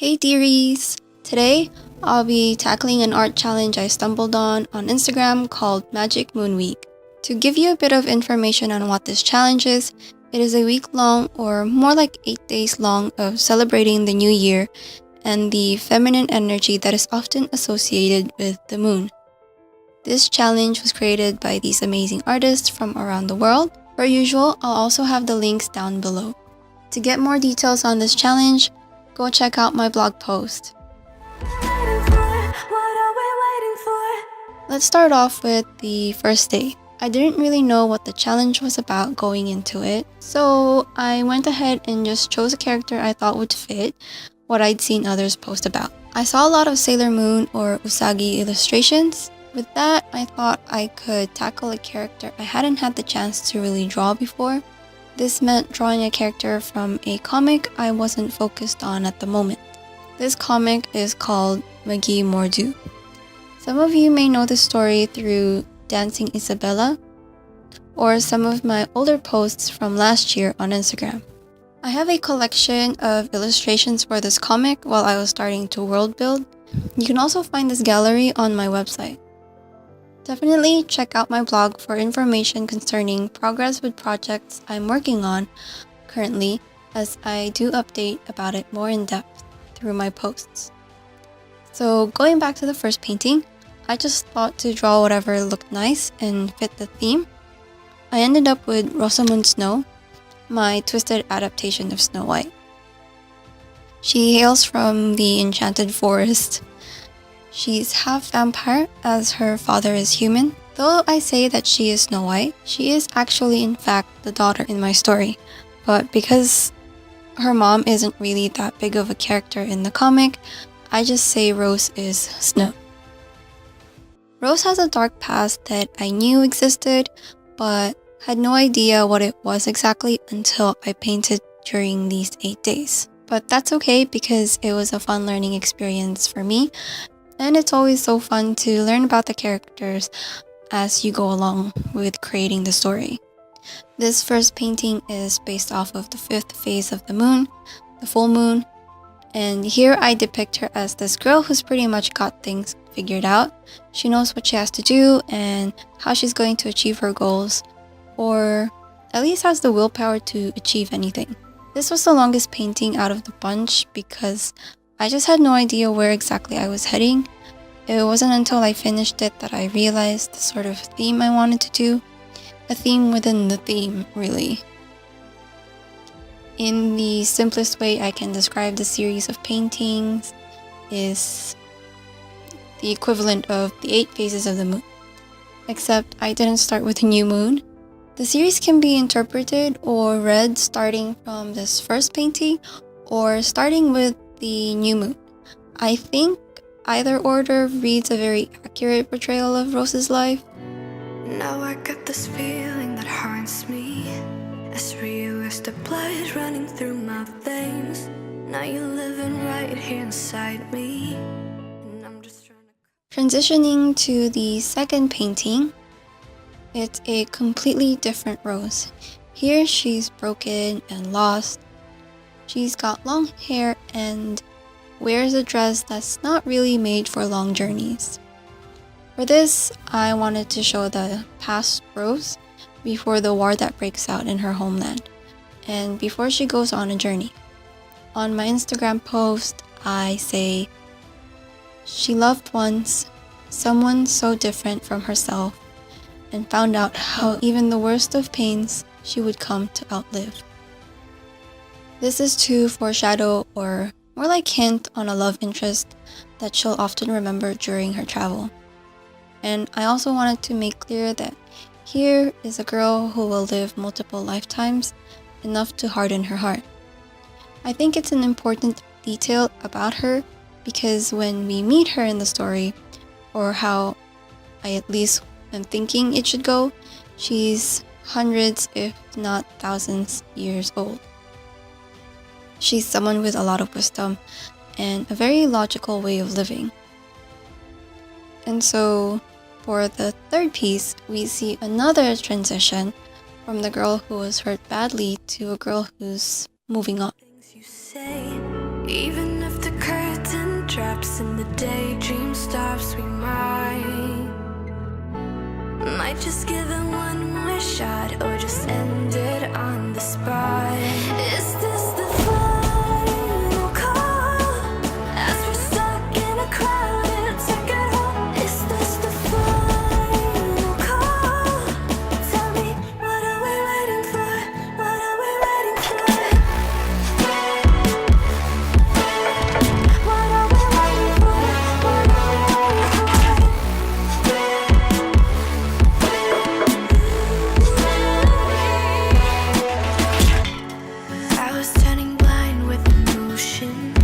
Hey dearies! Today, I'll be tackling an art challenge I stumbled on Instagram called Magic Moon Week. To give you a bit of information on what this challenge is, it is a week-long or more like 8 days long of celebrating the new year and the feminine energy that is often associated with the moon. This challenge was created by these amazing artists from around the world. Per usual, I'll also have the links down below. To get more details on this challenge, go check out my blog post. Let's start off with the first day. I didn't really know what the challenge was about going into it, so I went ahead and just chose a character I thought would fit what I'd seen others post about. I saw a lot of Sailor Moon or Usagi illustrations. With that, I thought I could tackle a character I hadn't had the chance to really draw before. This meant drawing a character from a comic I wasn't focused on at the moment. This comic is called Magi Mordu. Some of you may know this story through Dancing Isabella or some of my older posts from last year on Instagram. I have a collection of illustrations for this comic while I was starting to world build. You can also find this gallery on my website. Definitely check out my blog for information concerning progress with projects I'm working on currently, as I do update about it more in depth through my posts. So going back to the first painting, I just thought to draw whatever looked nice and fit the theme. I ended up with Rosamund Snow, my twisted adaptation of Snow White. She hails from the Enchanted Forest. She's half vampire as her father is human. Though I say that she is Snow White, she is actually in fact the daughter in my story. But because her mom isn't really that big of a character in the comic, I just say Rose is Snow. Rose has a dark past that I knew existed, but had no idea what it was exactly until I painted during these 8 days. But that's okay because it was a fun learning experience for me. And it's always so fun to learn about the characters as you go along with creating the story. This first painting is based off of the 5th phase of the moon, the full moon. And here I depict her as this girl who's pretty much got things figured out. She knows what she has to do and how she's going to achieve her goals, or at least has the willpower to achieve anything. This was the longest painting out of the bunch because I just had no idea where exactly I was heading. It wasn't until I finished it that I realized the sort of theme I wanted to do. A theme within the theme, really. In the simplest way I can describe the series of paintings is the equivalent of the 8 phases of the moon. Except I didn't start with a new moon. The series can be interpreted or read starting from this first painting or starting with the new moon. I think either order reads a very accurate portrayal of Rose's life. Now I got this feeling that haunts me, as real as the blood running through my veins. Now you're living right here inside me, and I'm just trying to... Transitioning to the second painting, it's a completely different Rose. Here she's broken and lost. She's got long hair and wears a dress that's not really made for long journeys. For this, I wanted to show the past Rose before the war that breaks out in her homeland, and before she goes on a journey. On my Instagram post, I say, she loved once someone so different from herself and found out how even the worst of pains she would come to outlive. This is to foreshadow or more like hint on a love interest that she'll often remember during her travel. And I also wanted to make clear that here is a girl who will live multiple lifetimes, enough to harden her heart. I think it's an important detail about her because when we meet her in the story, or how I at least am thinking it should go, she's hundreds if not thousands years old. She's someone with a lot of wisdom and a very logical way of living. And so for the third piece, we see another transition from the girl who was hurt badly to a girl who's moving on. Things you say, even if the curse drops and the daydream stops, we might just give it one more shot, or just end it on the spot. Is this the final call? As we're stuck in a crowded ticket hall. Is this the final call? Tell me, what are we waiting for? What are we waiting for? What are we waiting for? What are we waiting for? I was turning blind with emotion.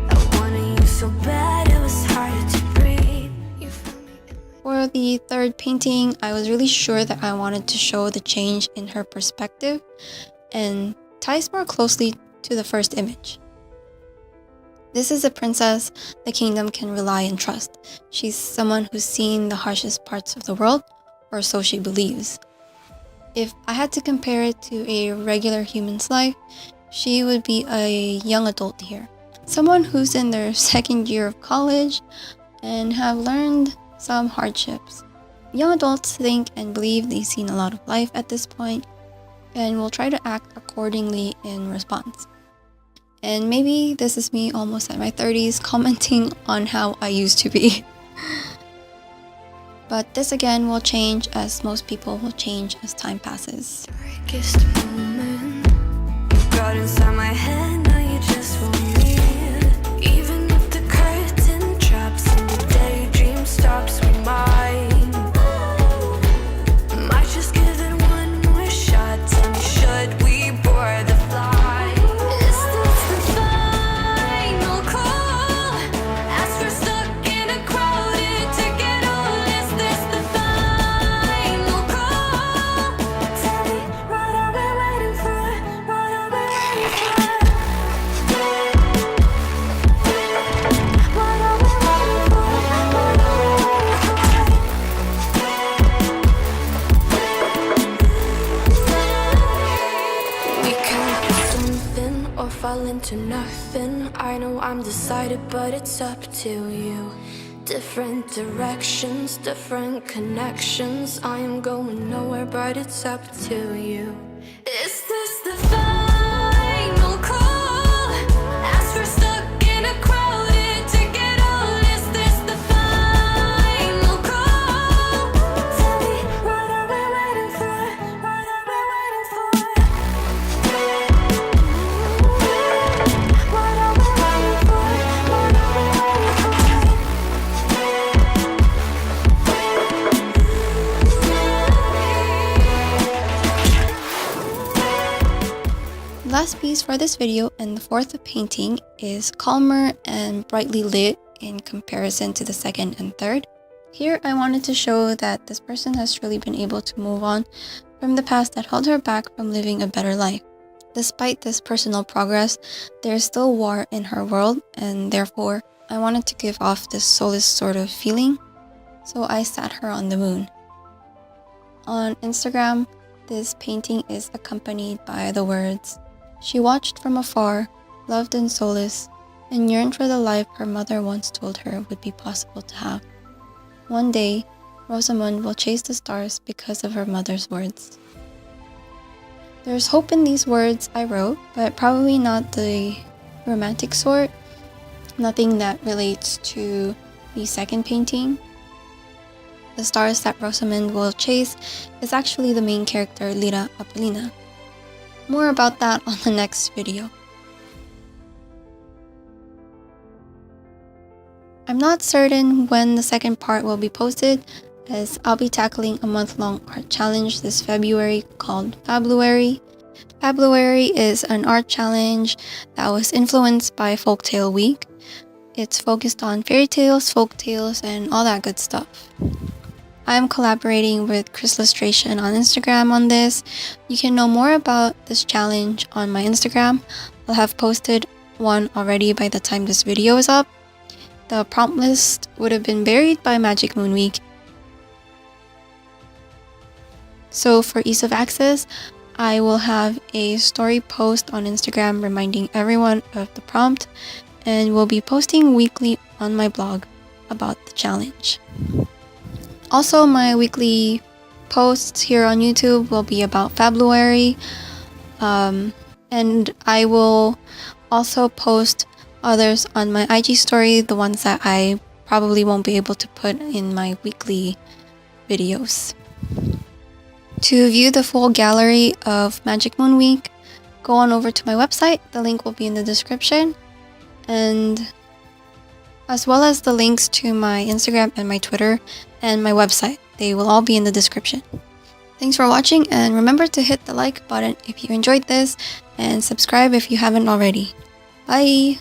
I wanted you so bad it was hard to breathe. You found me. For the third painting, I was really sure that I wanted to show the change in her perspective and ties more closely to the first image. This is a princess the kingdom can rely and trust. She's someone who's seen the harshest parts of the world, or so she believes. If I had to compare it to a regular human's life, she would be a young adult here. Someone who's in their second year of college and have learned some hardships. Young adults think and believe they've seen a lot of life at this point and will try to act accordingly in response. And maybe this is me almost at my 30s commenting on how I used to be. But this again will change, as most people will change as time passes. Darkest moment you got inside my head, now you just won't leave. Even if the curtain drops and the daydream stops, we might just give it one more shot. Tell me, should we board the flight? Is this the final call? As we're stuck in a crowded ticket hall. Is this the final call? Tell me, what are we waiting for? What are we waiting for? What are we waiting for? What are we waiting for? We can do something or fall into nothing. I know I'm decided, but it's up to you. Different directions, different connections. I am going nowhere, but it's up to you. Is this the final call? As we're stuck in a crowded ticket hall. Is this the final call? Tell me, what are we waiting for? What are we waiting for? What are we waiting for? What are we waiting for? Last piece for this video and the fourth painting is calmer and brightly lit in comparison to the second and third. Here I wanted to show that this person has truly been able to move on from the past that held her back from living a better life. Despite this personal progress, there is still war in her world, and therefore I wanted to give off this soulless sort of feeling, so I sat her on the moon. On Instagram, this painting is accompanied by the words, "She watched from afar, loved and soulless, and yearned for the life her mother once told her would be possible to have. One day, Rosamund will chase the stars because of her mother's words." There's hope in these words I wrote, but probably not the romantic sort. Nothing that relates to the second painting. The stars that Rosamund will chase is actually the main character, Lira Apolina. More about that on the next video. I'm not certain when the second part will be posted, as I'll be tackling a month-long art challenge this February called Fabluary. Fabluary is an art challenge that was influenced by Folktale Week. It's focused on fairy tales, folk tales, and all that good stuff. I'm collaborating with Chris Illustration on Instagram on this. You can know more about this challenge on my Instagram. I'll have posted one already by the time this video is up. The prompt list would have been buried by Magic Moon Week. So for ease of access, I will have a story post on Instagram reminding everyone of the prompt, and we'll be posting weekly on my blog about the challenge. Also, my weekly posts here on YouTube will be about February, and I will also post others on my IG story, the ones that I probably won't be able to put in my weekly videos. To view the full gallery of Magic Moon Week, go on over to my website. The link will be in the description, and as well as the links to my Instagram and my Twitter and my website. They will all be in the description. Thanks for watching, and remember to hit the like button if you enjoyed this and subscribe if you haven't already. Bye!